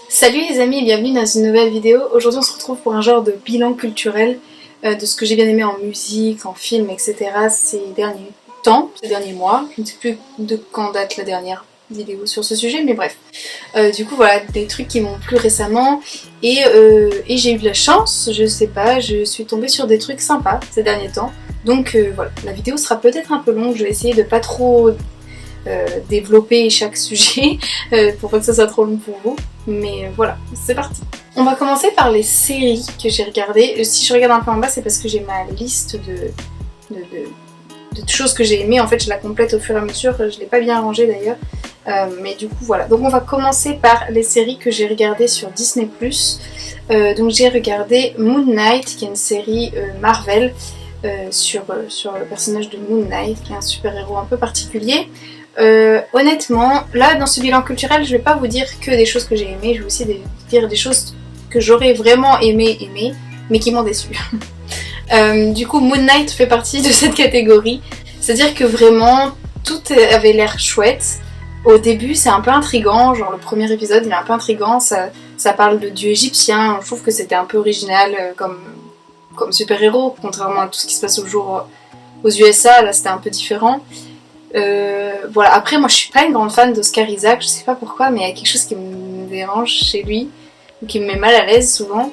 Salut les amis et bienvenue dans une nouvelle vidéo. Aujourd'hui on se retrouve pour un genre de bilan culturel de ce que j'ai bien aimé en musique, en film, etc. ces derniers temps, ces derniers mois. Je ne sais plus de quand date la dernière vidéo sur ce sujet, mais bref. Du coup voilà, des trucs qui m'ont plu récemment et j'ai eu de la chance, je sais pas, je suis tombée sur des trucs sympas ces derniers temps. Donc voilà, la vidéo sera peut-être un peu longue, je vais essayer de pas trop développer chaque sujet pour pas que ça soit trop long pour vous. Mais voilà, c'est parti. On va commencer par les séries que j'ai regardées. Si je regarde un peu en bas, c'est parce que j'ai ma liste de choses que j'ai aimées. En fait, je la complète au fur et à mesure. Je l'ai pas bien rangée d'ailleurs. Mais du coup, voilà. Donc on va commencer par les séries que j'ai regardées sur Disney+. Donc j'ai regardé Moon Knight, qui est une série Marvel sur le personnage de Moon Knight, qui est un super-héros un peu particulier. Honnêtement, là dans ce bilan culturel, je vais pas vous dire que des choses que j'ai aimées, je vais aussi dire des choses que j'aurais vraiment aimé, mais qui m'ont déçue. Du coup, Moon Knight fait partie de cette catégorie, c'est-à-dire que vraiment tout avait l'air chouette. Au début, c'est un peu intriguant, genre le premier épisode il est un peu intriguant, ça parle de dieux égyptiens, je trouve que c'était un peu original comme super-héros, contrairement à tout ce qui se passe aux USA, là c'était un peu différent. Voilà, après moi je suis pas une grande fan d'Oscar Isaac, je sais pas pourquoi, mais il y a quelque chose qui me dérange chez lui, qui me met mal à l'aise souvent.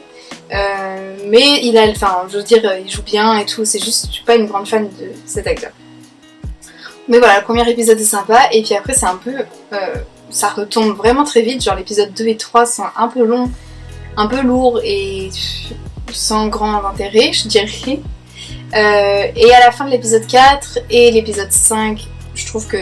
Mais il joue bien et tout, c'est juste je suis pas une grande fan de cet acteur. Mais voilà, le premier épisode est sympa, et puis après c'est un peu... ça retombe vraiment très vite, genre l'épisode 2 et 3 sont un peu longs, un peu lourds et sans grand intérêt, je dirais. Et à la fin de l'épisode 4 et l'épisode 5, je trouve que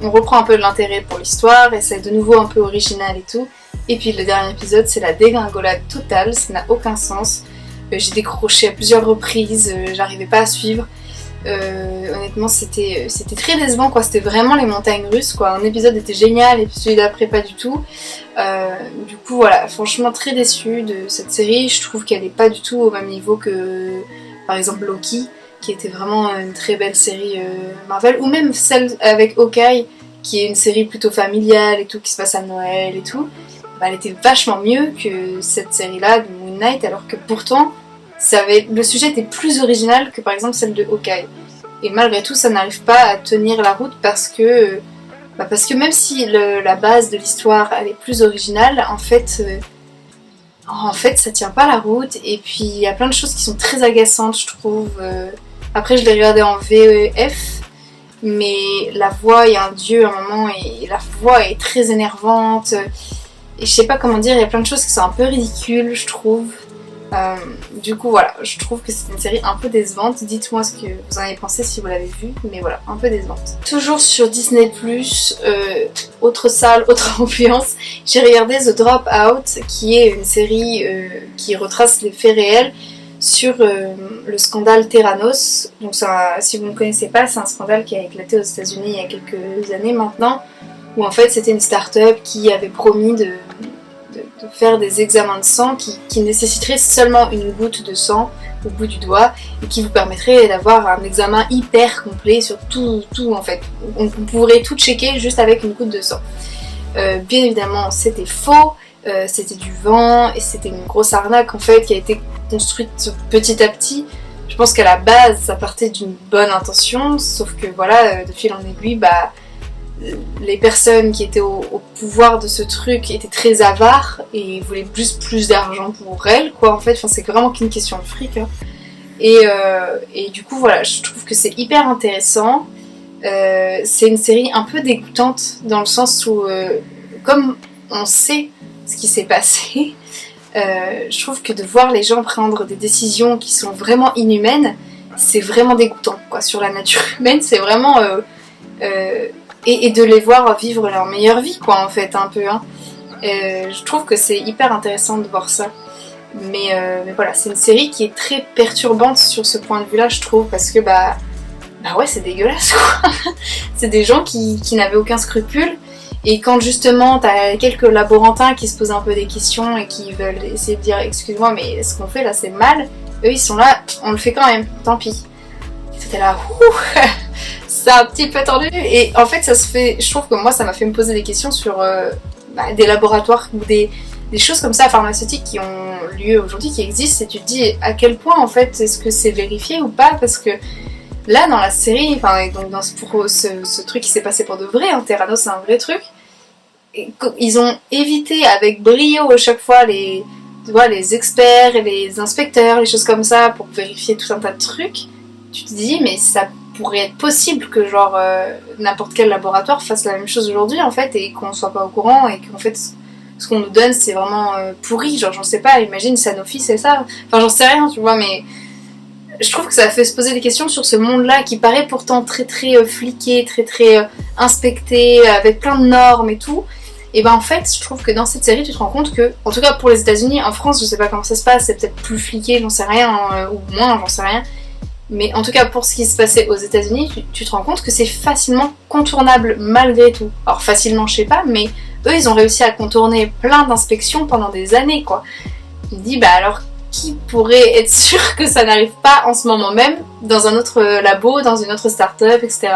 on reprend un peu de l'intérêt pour l'histoire et c'est de nouveau un peu original et tout. Et puis le dernier épisode, c'est la dégringolade totale, ça n'a aucun sens. J'ai décroché à plusieurs reprises, j'arrivais pas à suivre. Honnêtement, c'était très décevant, quoi. C'était vraiment les montagnes russes, quoi. Un épisode était génial et puis celui d'après pas du tout. Du coup, voilà, franchement très déçue de cette série. Je trouve qu'elle est pas du tout au même niveau que, par exemple, Loki, qui était vraiment une très belle série Marvel, ou même celle avec Hawkeye, qui est une série plutôt familiale et tout, qui se passe à Noël et tout. Bah, elle était vachement mieux que cette série-là de Moon Knight, alors que pourtant, le sujet était plus original que par exemple celle de Hawkeye. Et malgré tout, ça n'arrive pas à tenir la route parce que même si la base de l'histoire elle est plus originale, en fait ça tient pas la route. Et puis il y a plein de choses qui sont très agaçantes, je trouve. Après, je l'ai regardé en VEF, mais la voix, il y a un dieu à un moment et la voix est très énervante. Et je sais pas comment dire, il y a plein de choses qui sont un peu ridicules, je trouve. Du coup voilà, je trouve que c'est une série un peu décevante. Dites-moi ce que vous en avez pensé si vous l'avez vue, mais voilà, un peu décevante. Toujours sur Disney+, autre salle, autre ambiance, j'ai regardé The Dropout, qui est une série qui retrace les faits réels sur le scandale Theranos. Donc si vous ne connaissez pas, c'est un scandale qui a éclaté aux États-Unis il y a quelques années maintenant, où en fait c'était une start-up qui avait promis de faire des examens de sang qui nécessiteraient seulement une goutte de sang au bout du doigt et qui vous permettrait d'avoir un examen hyper complet sur tout en fait. On pourrait tout checker juste avec une goutte de sang. Bien évidemment c'était faux, c'était du vent et c'était une grosse arnaque en fait qui a été construite petit à petit. Je pense qu'à la base ça partait d'une bonne intention, sauf que voilà, de fil en aiguille, les personnes qui étaient au pouvoir de ce truc étaient très avares et voulaient plus d'argent pour elles, quoi, en fait. Enfin, c'est vraiment qu'une question de fric, hein. Et du coup, voilà, je trouve que c'est hyper intéressant. C'est une série un peu dégoûtante dans le sens où, comme on sait ce qui s'est passé, je trouve que de voir les gens prendre des décisions qui sont vraiment inhumaines, c'est vraiment dégoûtant, quoi. Sur la nature humaine, c'est vraiment... et de les voir vivre leur meilleure vie, quoi, en fait, un peu, hein. Je trouve que c'est hyper intéressant de voir ça. Mais voilà, c'est une série qui est très perturbante sur ce point de vue-là, je trouve, parce que ouais, c'est dégueulasse, quoi. C'est des gens qui n'avaient aucun scrupule, et quand justement t'as quelques laborantins qui se posent un peu des questions et qui veulent essayer de dire excuse-moi, mais ce qu'on fait là c'est mal, eux ils sont là, on le fait quand même, tant pis. C'était là, ouh. c'est un petit peu tendu. Et en fait, ça se fait. Je trouve que moi, ça m'a fait me poser des questions sur des laboratoires ou des choses comme ça pharmaceutiques qui ont lieu aujourd'hui, qui existent, et tu te dis à quel point en fait est-ce que c'est vérifié ou pas, parce que là dans la série, enfin donc pour ce truc qui s'est passé pour de vrai, hein, Theranos c'est un vrai truc, et ils ont évité avec brio à chaque fois les experts et les inspecteurs, les choses comme ça pour vérifier tout un tas de trucs. Tu te dis mais ça pourrait être possible que genre n'importe quel laboratoire fasse la même chose aujourd'hui en fait, et qu'on soit pas au courant, et qu'en fait ce qu'on nous donne c'est vraiment pourri, genre j'en sais pas, imagine Sanofi c'est ça, enfin j'en sais rien tu vois, mais je trouve que ça fait se poser des questions sur ce monde-là qui paraît pourtant très très fliqué, très très inspecté, avec plein de normes et tout. Et ben en fait je trouve que dans cette série tu te rends compte que, en tout cas pour les États-Unis, en France je sais pas comment ça se passe, c'est peut-être plus fliqué, j'en sais rien, ou moins, j'en sais rien. Mais en tout cas pour ce qui se passait aux États-Unis, tu te rends compte que c'est facilement contournable malgré tout. Alors facilement je sais pas, mais eux ils ont réussi à contourner plein d'inspections pendant des années quoi. Je me dis bah alors qui pourrait être sûr que ça n'arrive pas en ce moment même dans un autre labo, dans une autre start-up, etc.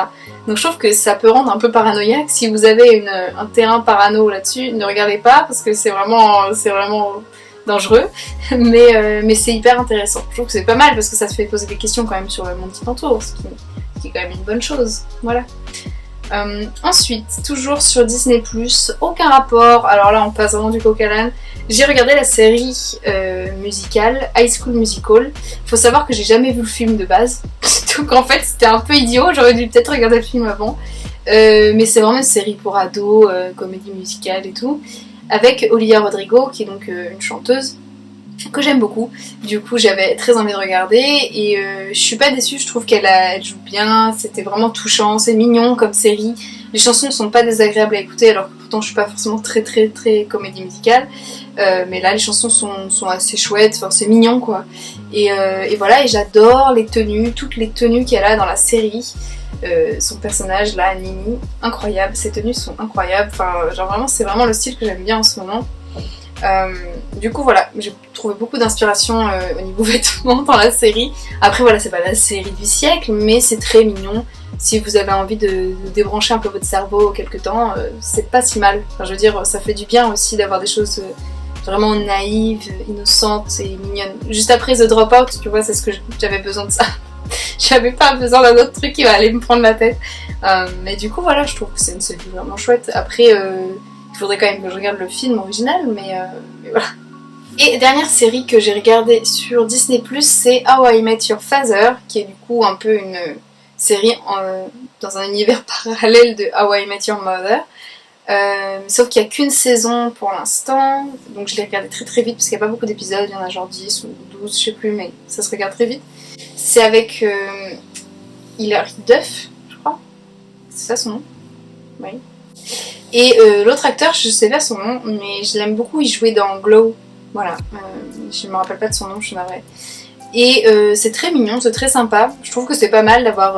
Donc je trouve que ça peut rendre un peu paranoïaque. Si vous avez un terrain parano là-dessus, ne regardez pas parce que c'est vraiment dangereux, mais c'est hyper intéressant. Je trouve que c'est pas mal parce que ça se fait poser des questions quand même sur le monde qui t'entoure, ce qui est quand même une bonne chose. Voilà. Ensuite, toujours sur Disney+, aucun rapport, alors là on passe vraiment du coq à l'âne, j'ai regardé la série musicale High School Musical. Faut savoir que j'ai jamais vu le film de base, donc en fait c'était un peu idiot, j'aurais dû peut-être regarder le film avant, mais c'est vraiment une série pour ados, comédie musicale et tout, avec Olivia Rodrigo qui est donc une chanteuse que j'aime beaucoup. Du coup j'avais très envie de regarder et je suis pas déçue, je trouve qu'elle joue bien, c'était vraiment touchant, c'est mignon comme série, les chansons ne sont pas désagréables à écouter alors que pourtant je suis pas forcément très très très comédie musicale, mais là les chansons sont assez chouettes, enfin, c'est mignon quoi, et voilà, et j'adore les tenues, toutes les tenues qu'elle a dans la série. Son personnage là, Nini, incroyable, ses tenues sont incroyables, enfin genre vraiment c'est vraiment le style que j'aime bien en ce moment. Du coup voilà, j'ai trouvé beaucoup d'inspiration au niveau vêtements dans la série. Après voilà, c'est pas la série du siècle, mais c'est très mignon. Si vous avez envie de débrancher un peu votre cerveau quelque temps, c'est pas si mal. Enfin je veux dire, ça fait du bien aussi d'avoir des choses vraiment naïves, innocentes et mignonnes. Juste après The Dropout, tu vois, c'est ce que j'avais besoin de ça. J'avais pas besoin d'un autre truc qui va aller me prendre la tête. Mais du coup voilà, je trouve que c'est une série vraiment chouette. Après il faudrait quand même que je regarde le film original, mais voilà. Et dernière série que j'ai regardée sur Disney+, c'est How I Met Your Father, qui est du coup un peu une série dans un univers parallèle de How I Met Your Mother. Sauf qu'il n'y a qu'une saison pour l'instant, donc je l'ai regardée très très vite parce qu'il n'y a pas beaucoup d'épisodes, il y en a genre 10 ou 12, je sais plus, mais ça se regarde très vite. C'est avec Hilary Duff, je crois. C'est ça son nom? Oui. Et l'autre acteur, je sais pas son nom, mais je l'aime beaucoup, il jouait dans Glow. Voilà, je me rappelle pas de son nom, je suis navrée. Et c'est très mignon, c'est très sympa. Je trouve que c'est pas mal d'avoir...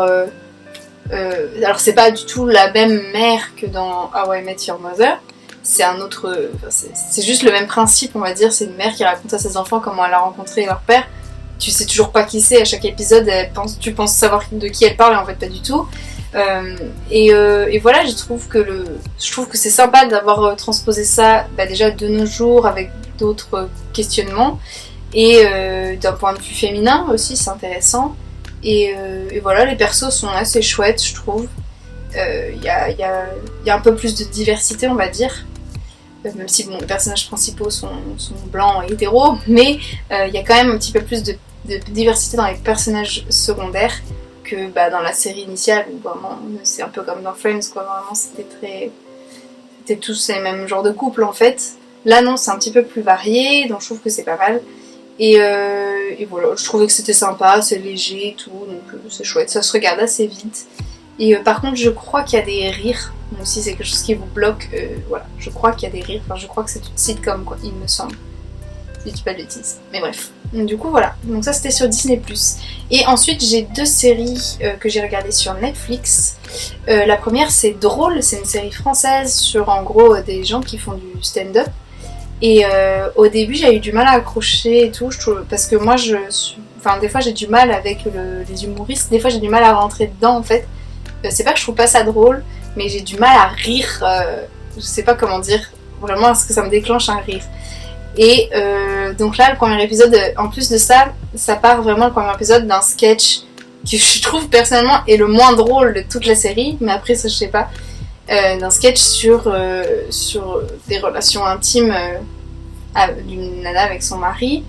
alors c'est pas du tout la même mère que dans How I Met Your Mother. C'est un autre... c'est juste le même principe, on va dire. C'est une mère qui raconte à ses enfants comment elle a rencontré leur père. Tu sais toujours pas qui c'est, à chaque épisode tu penses savoir de qui elle parle et en fait pas du tout. Et voilà, je trouve que c'est sympa d'avoir transposé ça déjà de nos jours avec d'autres questionnements et d'un point de vue féminin aussi, c'est intéressant. Et voilà, les persos sont assez chouettes, je trouve. Y a un peu plus de diversité, on va dire. Même si bon, les personnages principaux sont blancs et hétéros, mais il y a quand même un petit peu plus de diversité dans les personnages secondaires que dans la série initiale où vraiment c'est un peu comme dans Friends quoi, vraiment c'était tous les mêmes genres de couples en fait. Là non, c'est un petit peu plus varié, donc je trouve que c'est pas mal. Et voilà, je trouvais que c'était sympa, c'est léger et tout, donc c'est chouette, ça se regarde assez vite. Et par contre je crois qu'il y a des rires, donc si c'est quelque chose qui vous bloque, voilà, je crois qu'il y a des rires, enfin je crois que c'est une sitcom quoi, il me semble. Si je dis pas de bêtises, mais bref. Du coup voilà, donc ça c'était sur Disney+. Et ensuite j'ai deux séries que j'ai regardées sur Netflix. La première c'est Drôle, c'est une série française sur en gros des gens qui font du stand-up. Et au début j'ai eu du mal à accrocher et tout, parce que moi des fois j'ai du mal avec les humoristes, des fois j'ai du mal à rentrer dedans en fait. c'est pas que je trouve pas ça drôle, mais j'ai du mal à rire, je sais pas comment dire, vraiment est-ce que ça me déclenche un rire. Et donc là le premier épisode, en plus de ça, ça part vraiment le premier épisode d'un sketch que je trouve personnellement est le moins drôle de toute la série, mais après ça je sais pas, d'un sketch sur des relations intimes d'une nana avec son mari,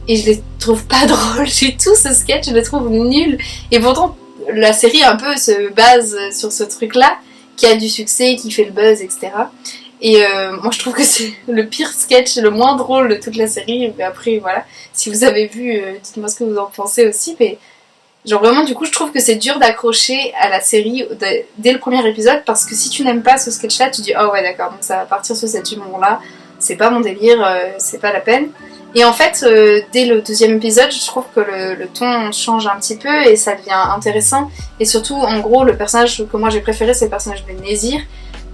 et je les trouve pas drôles du tout ce sketch, je les trouve nuls, et pourtant la série un peu se base sur ce truc là, qui a du succès, qui fait le buzz, etc. Et moi je trouve que c'est le pire sketch, le moins drôle de toute la série, mais après voilà, si vous avez vu, dites-moi ce que vous en pensez aussi, mais genre vraiment du coup je trouve que c'est dur d'accrocher à la série dès le premier épisode, parce que si tu n'aimes pas ce sketch là, tu dis oh ouais d'accord, donc ça va partir sur cet humour là, c'est pas mon délire, c'est pas la peine. Et en fait, dès le deuxième épisode, je trouve que le ton change un petit peu et ça devient intéressant. Et surtout, en gros, le personnage que moi j'ai préféré, c'est le personnage de Nézir.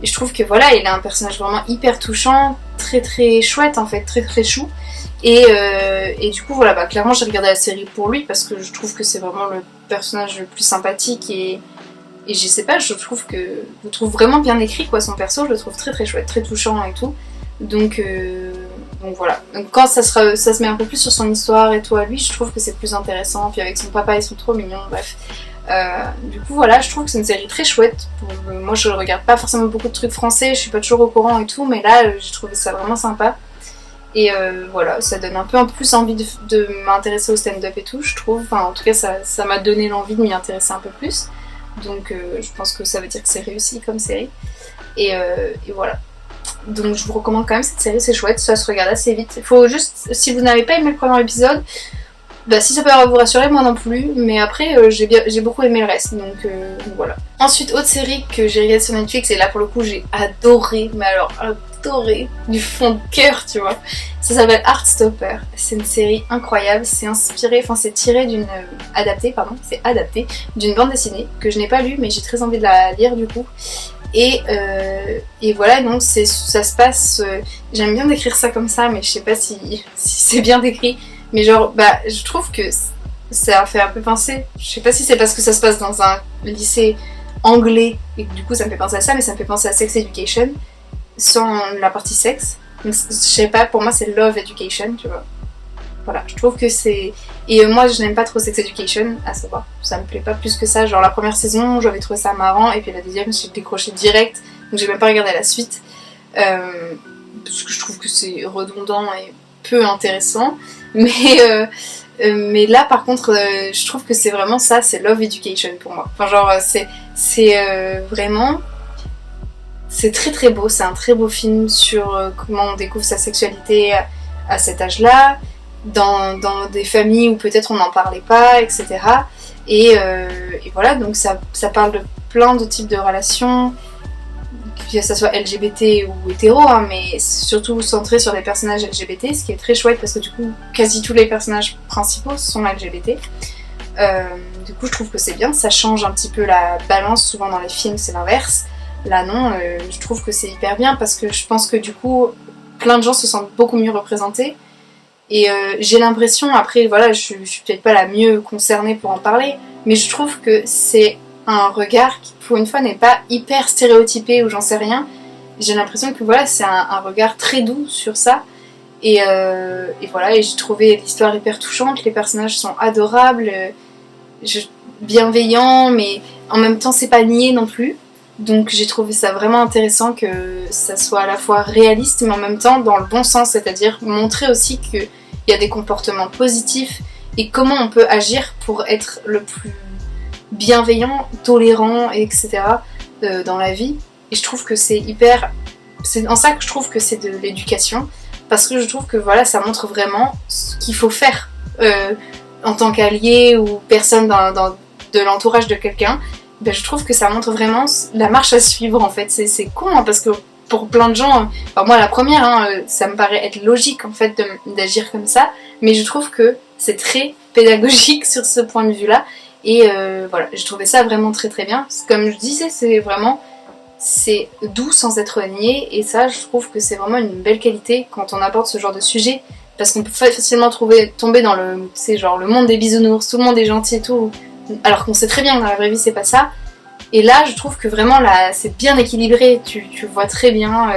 Et je trouve que voilà, il a un personnage vraiment hyper touchant, très très chouette en fait, très très chou. Et du coup, voilà, bah, clairement j'ai regardé la série pour lui parce que je trouve que c'est vraiment le personnage le plus sympathique et je sais pas, je trouve que je le trouve vraiment bien écrit quoi, son perso, je le trouve très très chouette, très touchant et tout. Donc voilà. Donc quand ça se met un peu plus sur son histoire et tout à lui, je trouve que c'est plus intéressant. Puis avec son papa, ils sont trop mignons, bref. Du coup voilà, je trouve que c'est une série très chouette. Moi je regarde pas forcément beaucoup de trucs français, je suis pas toujours au courant et tout, mais là j'ai trouvé ça vraiment sympa. Et voilà, ça donne un peu en plus envie de m'intéresser au stand-up et tout, je trouve. Enfin en tout cas ça m'a donné l'envie de m'y intéresser un peu plus. Donc je pense que ça veut dire que c'est réussi comme série. Et voilà. Donc je vous recommande quand même cette série, c'est chouette, ça se regarde assez vite. Il faut juste, si vous n'avez pas aimé le premier épisode, bah si ça peut vous rassurer, moi non plus, mais après j'ai beaucoup aimé le reste, donc voilà. Ensuite, autre série que j'ai regardée sur Netflix, et là pour le coup j'ai adoré, mais alors adoré, du fond de cœur, tu vois. Ça s'appelle Heartstopper, c'est une série incroyable, c'est tiré c'est adapté d'une bande dessinée que je n'ai pas lue, mais j'ai très envie de la lire du coup. Et voilà, donc ça se passe, j'aime bien décrire ça comme ça, mais je sais pas si c'est bien décrit, mais genre bah je trouve que ça fait un peu penser, je sais pas si c'est parce que ça se passe dans un lycée anglais et que du coup ça me fait penser à ça, mais ça me fait penser à Sex Education sans la partie sexe. Donc je sais pas, pour moi c'est Love Education, tu vois. Voilà, je trouve que c'est... Et moi je n'aime pas trop Sex Education, à savoir, ça me plaît pas plus que ça. Genre la première saison j'avais trouvé ça marrant, et puis la deuxième j'ai décroché direct, donc j'ai même pas regardé la suite, parce que je trouve que c'est redondant et peu intéressant. Mais là par contre je trouve que c'est vraiment ça, c'est Love Education pour moi. Enfin genre c'est vraiment... C'est très très beau, c'est un très beau film sur comment on découvre sa sexualité à cet âge-là, dans des familles où peut-être on n'en parlait pas, etc. Et voilà, donc ça parle de plein de types de relations, que ça soit LGBT ou hétéro, hein, mais surtout centré sur les personnages LGBT, ce qui est très chouette parce que du coup, quasi tous les personnages principaux sont LGBT. Du coup, je trouve que c'est bien, ça change un petit peu la balance, souvent dans les films c'est l'inverse. Là non, je trouve que c'est hyper bien parce que je pense que du coup, plein de gens se sentent beaucoup mieux représentés. Et j'ai l'impression, après voilà, je suis peut-être pas la mieux concernée pour en parler, mais je trouve que c'est un regard qui pour une fois n'est pas hyper stéréotypé ou j'en sais rien. J'ai l'impression que voilà, c'est un regard très doux sur ça. Et voilà, et j'ai trouvé l'histoire hyper touchante, les personnages sont adorables, bienveillants, mais en même temps c'est pas niais non plus. Donc j'ai trouvé ça vraiment intéressant que ça soit à la fois réaliste mais en même temps dans le bon sens, c'est-à-dire montrer aussi qu'il y a des comportements positifs et comment on peut agir pour être le plus bienveillant, tolérant, etc. Dans la vie. Et je trouve que c'est en ça que je trouve que c'est de l'éducation, parce que je trouve que voilà, ça montre vraiment ce qu'il faut faire en tant qu'allié ou personne de l'entourage de quelqu'un. Ben, je trouve que ça montre vraiment la marche à suivre en fait. C'est con hein, parce que pour plein de gens, enfin moi la première, hein, ça me paraît être logique en fait d'agir comme ça, mais je trouve que c'est très pédagogique sur ce point de vue là. Et voilà, j'ai trouvé ça vraiment très très bien. Comme je disais, c'est doux sans être niais, et ça je trouve que c'est vraiment une belle qualité quand on aborde ce genre de sujet, parce qu'on peut facilement tomber dans le monde des bisounours, tout le monde est gentil et tout, alors qu'on sait très bien que dans la vraie vie c'est pas ça. Et là je trouve que vraiment là c'est bien équilibré, tu vois très bien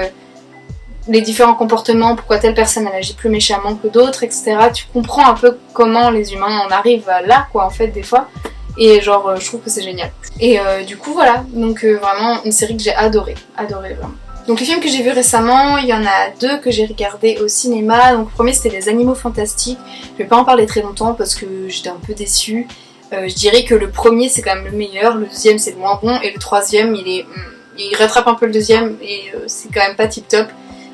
les différents comportements, pourquoi telle personne elle agit plus méchamment que d'autres, etc. Tu comprends un peu comment les humains en arrivent à là quoi en fait des fois. Et genre je trouve que c'est génial. Et du coup voilà, donc vraiment une série que j'ai adorée vraiment. Donc les films que j'ai vus récemment, il y en a 2 que j'ai regardés au cinéma. Donc le premier c'était Les Animaux Fantastiques. Je vais pas en parler très longtemps parce que j'étais un peu déçue. Je dirais que le premier c'est quand même le meilleur, le deuxième c'est le moins bon et le troisième il rattrape un peu le deuxième et c'est quand même pas tip top.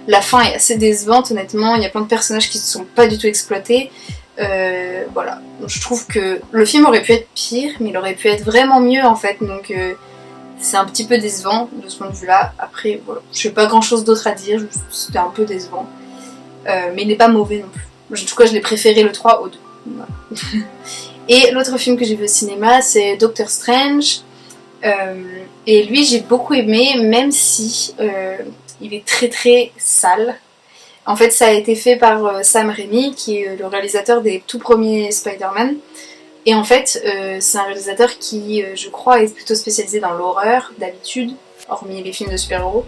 La fin est assez décevante honnêtement, il y a plein de personnages qui ne sont pas du tout exploités. Voilà, je trouve que le film aurait pu être pire mais il aurait pu être vraiment mieux en fait, donc c'est un petit peu décevant de ce point de vue là. Après voilà, je n'ai pas grand chose d'autre à dire, c'était un peu décevant, mais il n'est pas mauvais non plus. En tout cas je l'ai préféré le 3 au 2. Voilà. Et l'autre film que j'ai vu au cinéma c'est Doctor Strange, et lui j'ai beaucoup aimé même si il est très très sale. En fait ça a été fait par Sam Raimi qui est le réalisateur des tout premiers Spider-Man. Et en fait c'est un réalisateur qui je crois est plutôt spécialisé dans l'horreur d'habitude, hormis les films de super-héros.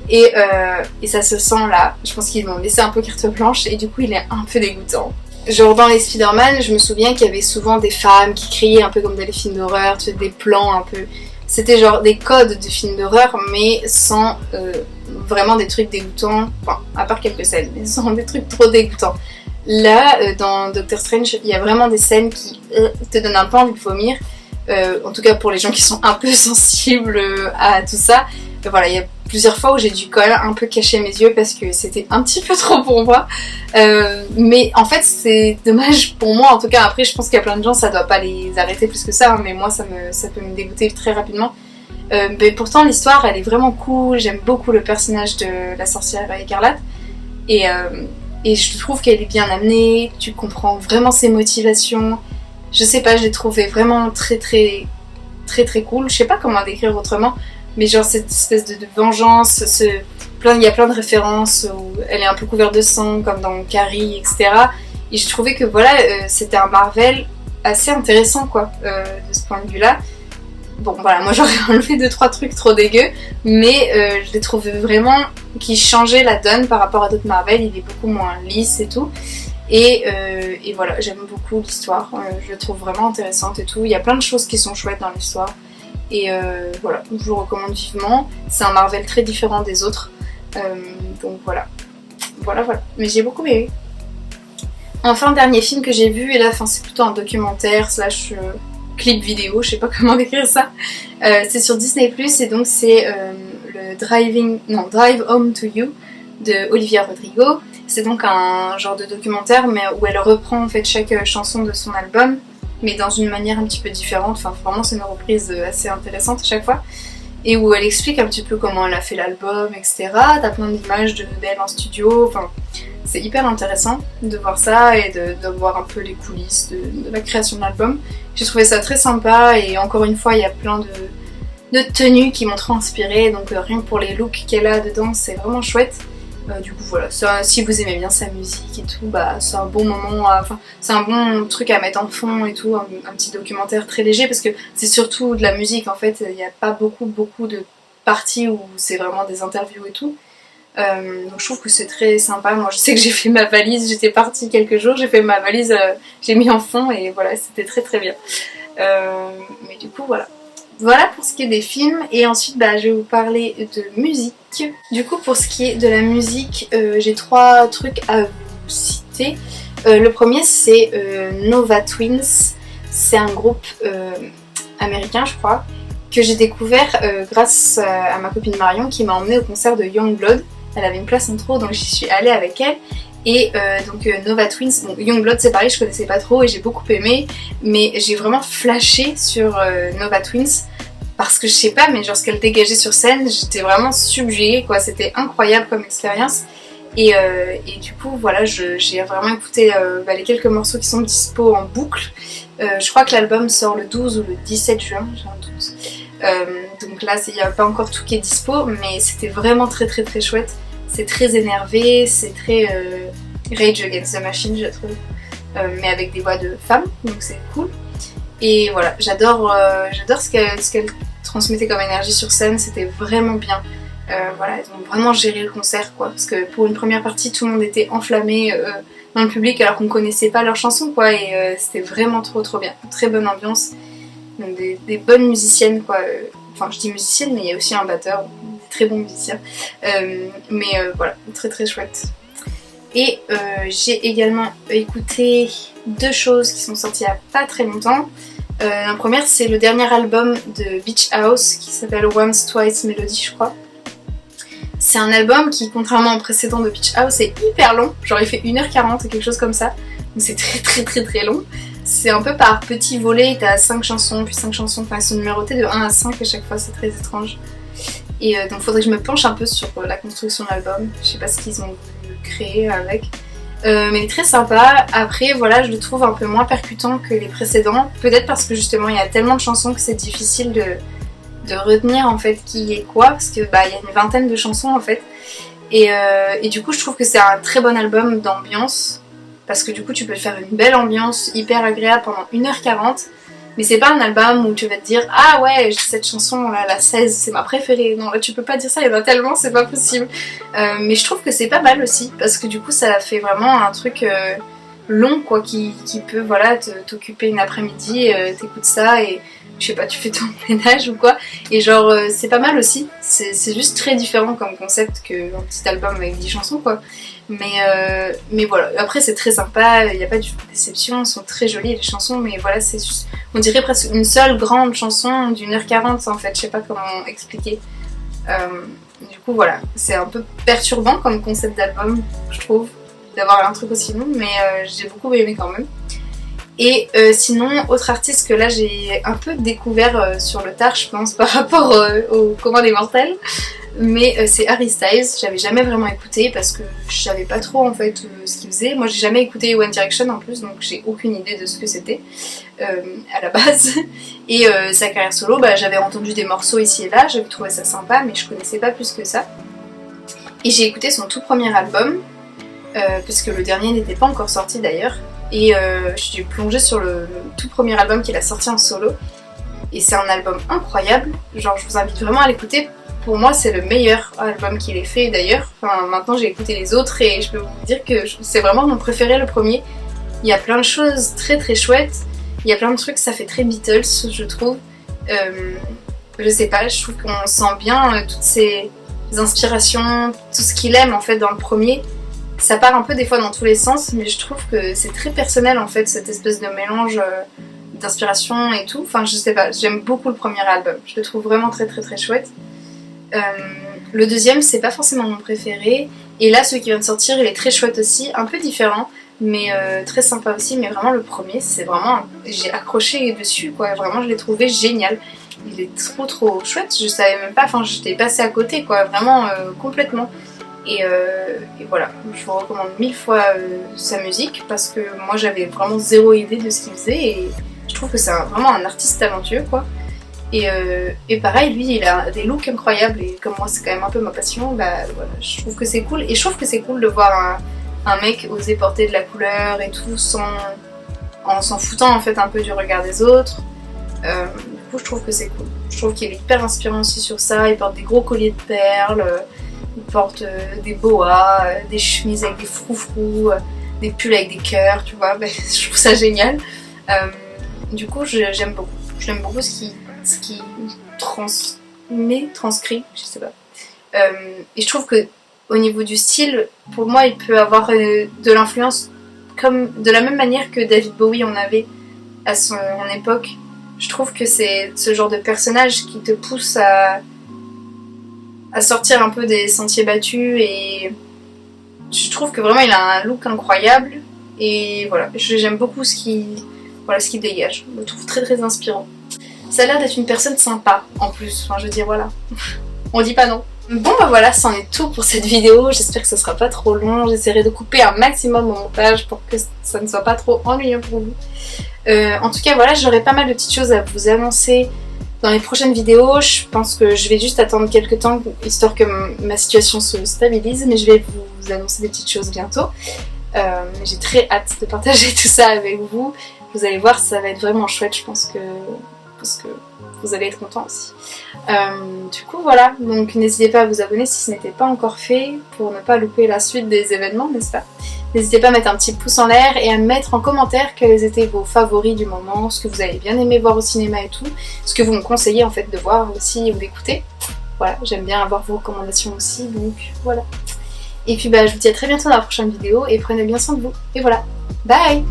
Et ça se sent là, je pense qu'ils m'ont laissé un peu carte blanche et du coup il est un peu dégoûtant. Genre dans les Spider-Man, je me souviens qu'il y avait souvent des femmes qui criaient un peu comme dans les films d'horreur, tu sais, des plans un peu... C'était genre des codes de films d'horreur mais sans vraiment des trucs dégoûtants, enfin à part quelques scènes, mais sans des trucs trop dégoûtants. Là, dans Doctor Strange, il y a vraiment des scènes qui te donnent un peu envie de vomir, en tout cas pour les gens qui sont un peu sensibles à tout ça. Voilà, il y a plusieurs fois où j'ai dû quand même un peu cacher mes yeux parce que c'était un petit peu trop pour moi. Mais en fait c'est dommage pour moi, en tout cas après je pense qu'il y a plein de gens ça doit pas les arrêter plus que ça, hein, mais moi ça peut me dégoûter très rapidement. Mais pourtant l'histoire elle est vraiment cool, j'aime beaucoup le personnage de la sorcière écarlate et je trouve qu'elle est bien amenée, tu comprends vraiment ses motivations. Je sais pas, je l'ai trouvé vraiment très très très très cool, je sais pas comment décrire autrement. Mais genre cette espèce de vengeance, il y a plein de références où elle est un peu couverte de sang, comme dans Carrie, etc. Et je trouvais que voilà, c'était un Marvel assez intéressant quoi, de ce point de vue-là. Bon voilà, moi j'aurais enlevé 2-3 trucs trop dégueux, mais je l'ai trouvé vraiment qui changeait la donne par rapport à d'autres Marvel, il est beaucoup moins lisse et tout. Et voilà, j'aime beaucoup l'histoire, je la trouve vraiment intéressante et tout. Il y a plein de choses qui sont chouettes dans l'histoire. Et voilà, je vous recommande vivement. C'est un Marvel très différent des autres. Donc voilà. Mais j'ai beaucoup aimé. Enfin, dernier film que j'ai vu, et là c'est plutôt un documentaire / clip vidéo, je sais pas comment décrire ça. C'est sur Disney+, et donc c'est le Drive Home to You de Olivia Rodrigo. C'est donc un genre de documentaire mais où elle reprend en fait chaque chanson de son album, mais dans une manière un petit peu différente. Enfin vraiment c'est une reprise assez intéressante à chaque fois, et où elle explique un petit peu comment elle a fait l'album, etc. T'as plein d'images d'elle en studio, enfin c'est hyper intéressant de voir ça et de voir un peu les coulisses de la création de l'album. J'ai trouvé ça très sympa, et encore une fois il y a plein de tenues qui m'ont trop inspirée, donc rien que pour les looks qu'elle a dedans c'est vraiment chouette. Du coup voilà, si vous aimez bien sa musique et tout, bah c'est un bon moment, c'est un bon truc à mettre en fond et tout, un petit documentaire très léger parce que c'est surtout de la musique en fait, il n'y a pas beaucoup de parties où c'est vraiment des interviews et tout. Donc je trouve que c'est très sympa. Moi je sais que j'ai fait ma valise, j'étais partie quelques jours, j'ai fait ma valise, j'ai mis en fond et voilà, c'était très très bien. Mais du coup voilà pour ce qui est des films, et ensuite je vais vous parler de musique. Du coup pour ce qui est de la musique, j'ai 3 trucs à vous citer. Le premier c'est Nova Twins, c'est un groupe américain je crois, que j'ai découvert grâce à ma copine Marion qui m'a emmenée au concert de Youngblood. Elle avait une place en trop donc j'y suis allée avec elle. Et donc Nova Twins, bon Youngblood c'est pareil, je connaissais pas trop et j'ai beaucoup aimé, mais j'ai vraiment flashé sur Nova Twins parce que je sais pas, mais genre ce qu'elle dégageait sur scène, j'étais vraiment subjuguée quoi, c'était incroyable comme expérience. Et du coup voilà, j'ai vraiment écouté les quelques morceaux qui sont dispo en boucle. Je crois que l'album sort le 12 ou le 17 juin, j'ai un doute. Donc là il n'y a pas encore tout qui est dispo, mais c'était vraiment très très très chouette. C'est très énervé, c'est très Rage Against the Machine je trouve, mais avec des voix de femmes, donc c'est cool. Et voilà, j'adore ce qu'elle transmettait comme énergie sur scène, c'était vraiment bien. Voilà, ils ont vraiment géré le concert quoi, parce que pour une première partie tout le monde était enflammé dans le public alors qu'on connaissait pas leurs chansons quoi, et c'était vraiment trop bien, très bonne ambiance, donc des bonnes musiciennes quoi, enfin je dis musicienne mais il y a aussi un batteur, des très bons musiciens, voilà, très chouette. Et j'ai également écouté deux choses qui sont sorties il y a pas très longtemps. La première c'est le dernier album de Beach House qui s'appelle Once Twice Melody je crois. C'est un album qui, contrairement au précédent de Beach House, est hyper long, genre il fait 1h40 ou quelque chose comme ça, donc c'est très long. C'est un peu par petits volets, t'as 5 chansons, puis 5 chansons, enfin elles sont numérotées de 1 à 5 à chaque fois, c'est très étrange. Et donc faudrait que je me penche un peu sur la construction de l'album, je sais pas ce qu'ils ont voulu créer avec. Mais il est très sympa, après voilà je le trouve un peu moins percutant que les précédents, peut-être parce que justement il y a tellement de chansons que c'est difficile de retenir en fait qui est quoi, parce que bah il y a une vingtaine de chansons en fait, et du coup je trouve que c'est un très bon album d'ambiance, parce que du coup tu peux faire une belle ambiance hyper agréable pendant 1h40, mais c'est pas un album où tu vas te dire ah ouais cette chanson là, la 16 c'est ma préférée, non là tu peux pas dire ça, il y en a tellement, c'est pas possible. Mais je trouve que c'est pas mal aussi, parce que du coup ça fait vraiment un truc long quoi, qui peut voilà t'occuper une après-midi, t'écoutes ça et je sais pas, tu fais ton ménage ou quoi, et genre c'est pas mal aussi, c'est juste très différent comme concept qu'un petit album avec 10 chansons quoi, mais voilà, après c'est très sympa, il n'y a pas du tout de déception, elles sont très jolies les chansons, mais voilà c'est juste, on dirait presque une seule grande chanson d'1h40 en fait, je sais pas comment expliquer. Du coup voilà, c'est un peu perturbant comme concept d'album je trouve, d'avoir un truc aussi long, mais j'ai beaucoup aimé quand même. Et sinon, autre artiste que là j'ai un peu découvert sur le tard je pense par rapport au commun des mortels, mais c'est Harry Styles. J'avais jamais vraiment écouté parce que je savais pas trop en fait ce qu'il faisait. Moi j'ai jamais écouté One Direction en plus, donc j'ai aucune idée de ce que c'était à la base. Et sa carrière solo, bah, j'avais entendu des morceaux ici et là, j'avais trouvé ça sympa mais je connaissais pas plus que ça. Et j'ai écouté son tout premier album, parce que le dernier n'était pas encore sorti d'ailleurs. Et je suis plongée sur le tout premier album qu'il a sorti en solo, et c'est un album incroyable, genre je vous invite vraiment à l'écouter. Pour moi c'est le meilleur album qu'il ait fait d'ailleurs, enfin maintenant j'ai écouté les autres et je peux vous dire que c'est vraiment mon préféré, le premier. Il y a plein de choses très chouettes, il y a plein de trucs, ça fait très Beatles je trouve, je sais pas, je trouve qu'on sent bien toutes ces inspirations, tout ce qu'il aime en fait dans le premier. Ça part un peu des fois dans tous les sens, mais je trouve que c'est très personnel en fait, cette espèce de mélange d'inspiration et tout. Enfin je sais pas, j'aime beaucoup le premier album, je le trouve vraiment très chouette. Le deuxième c'est pas forcément mon préféré, et là celui qui vient de sortir il est très chouette aussi, un peu différent, mais très sympa aussi, mais vraiment le premier c'est vraiment, j'ai accroché dessus quoi, vraiment je l'ai trouvé génial. Il est trop chouette, je savais même pas, enfin j'étais passée à côté quoi, vraiment complètement. Et voilà, je vous recommande 1000 fois sa musique, parce que moi j'avais vraiment zéro idée de ce qu'il faisait, et je trouve que c'est vraiment un artiste talentueux quoi. Et pareil, lui il a des looks incroyables, et comme moi c'est quand même un peu ma passion, bah voilà, je trouve que c'est cool, et je trouve que c'est cool de voir un mec oser porter de la couleur et tout en s'en foutant en fait un peu du regard des autres. Du coup je trouve que c'est cool, je trouve qu'il est hyper inspirant aussi sur ça, il porte des gros colliers de perles, il porte des boas, des chemises avec des froufrous, des pulls avec des cœurs, tu vois, ben, je trouve ça génial. Du coup j'aime beaucoup ce qui transcrit, je sais pas. Et je trouve que au niveau du style, pour moi il peut avoir de l'influence, comme de la même manière que David Bowie en avait à son époque. Je trouve que c'est ce genre de personnage qui te pousse à sortir un peu des sentiers battus, et je trouve que vraiment il a un look incroyable, et voilà, j'aime beaucoup ce qu'il dégage, je le trouve très inspirant. Ça a l'air d'être une personne sympa en plus, enfin je veux dire voilà, on dit pas non. Bon bah voilà, c'en est tout pour cette vidéo, j'espère que ce sera pas trop long, j'essaierai de couper un maximum au montage pour que ça ne soit pas trop ennuyeux pour vous. En tout cas voilà, j'aurai pas mal de petites choses à vous annoncer dans les prochaines vidéos. Je pense que je vais juste attendre quelques temps histoire que ma situation se stabilise, mais je vais vous annoncer des petites choses bientôt. J'ai très hâte de partager tout ça avec vous. Vous allez voir, ça va être vraiment chouette, je pense que vous allez être contents aussi. Du coup voilà, donc n'hésitez pas à vous abonner si ce n'était pas encore fait pour ne pas louper la suite des événements, n'est-ce pas? N'hésitez pas à mettre un petit pouce en l'air et à mettre en commentaire quels étaient vos favoris du moment, ce que vous avez bien aimé voir au cinéma et tout, ce que vous me conseillez en fait de voir aussi ou d'écouter. Voilà, j'aime bien avoir vos recommandations aussi, donc voilà. Et puis bah je vous dis à très bientôt dans la prochaine vidéo et prenez bien soin de vous. Et voilà, bye!